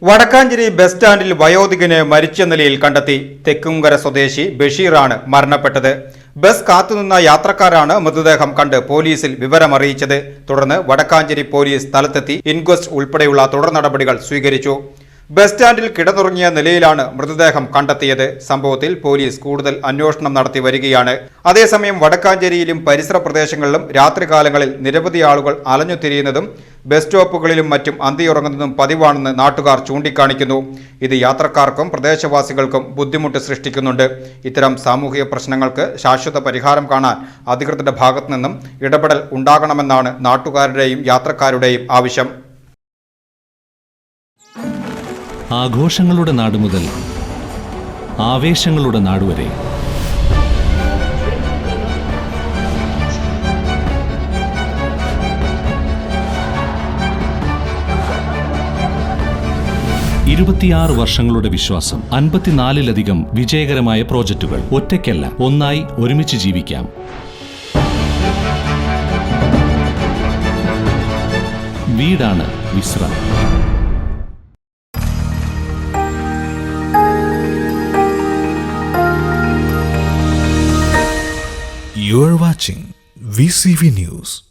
Vadakkanchery bus സ്റ്റാൻഡിൽ വയോധികനെ മരിച്ച നിലയിൽ കണ്ടെത്തി. തെക്കുംകര സ്വദേശി ബഷീറാണ് മരണപ്പെട്ടത്. ബസ് കാത്തുനിന്ന യാത്രക്കാരാണ് മൃതദേഹം കണ്ട് പോലീസിൽ വിവരമറിയിച്ചത്. തുടർന്ന് വടക്കാഞ്ചേരി പോലീസ് സ്ഥലത്തെത്തി ഇൻക്വസ്റ്റ് ഉൾപ്പെടെയുള്ള തുടർ നടപടികൾ സ്വീകരിച്ചു. ബസ് സ്റ്റാൻഡിൽ കിടന്നുറങ്ങിയ നിലയിലാണ് മൃതദേഹം കണ്ടെത്തിയത്. സംഭവത്തിൽ പോലീസ് കൂടുതൽ അന്വേഷണം നടത്തി വരികയാണ്. അതേസമയം വടക്കാഞ്ചേരിയിലും പരിസര പ്രദേശങ്ങളിലും രാത്രികാലങ്ങളിൽ നിരവധി ആളുകൾ അലഞ്ഞുതിരിയുന്നതും ബസ് സ്റ്റോപ്പുകളിലും മറ്റും അന്തിയുറങ്ങുന്നതും പതിവാണെന്ന് നാട്ടുകാർ ചൂണ്ടിക്കാണിക്കുന്നു. ഇത് യാത്രക്കാർക്കും പ്രദേശവാസികൾക്കും ബുദ്ധിമുട്ട് സൃഷ്ടിക്കുന്നുണ്ട്. ഇത്തരം സാമൂഹിക പ്രശ്നങ്ങൾക്ക് ശാശ്വത പരിഹാരം കാണാൻ അധികൃതരുടെ ഭാഗത്തു നിന്നും ഇടപെടൽ ഉണ്ടാകണമെന്നാണ് നാട്ടുകാരുടെയും യാത്രക്കാരുടെയും ആവശ്യം. ആഘോഷങ്ങളുടെ നാട് മുതൽ ആവേശങ്ങളുടെ നാടുവരെ വർഷങ്ങളുടെ വിശ്വാസം, 54-ലധികം വിജയകരമായ പ്രോജക്റ്റുകൾ. ഒറ്റയ്ക്കല്ല, ഒന്നായി ഒരുമിച്ച് ജീവിക്കാം. വീടാണ് Vishram. You are watching VCV News.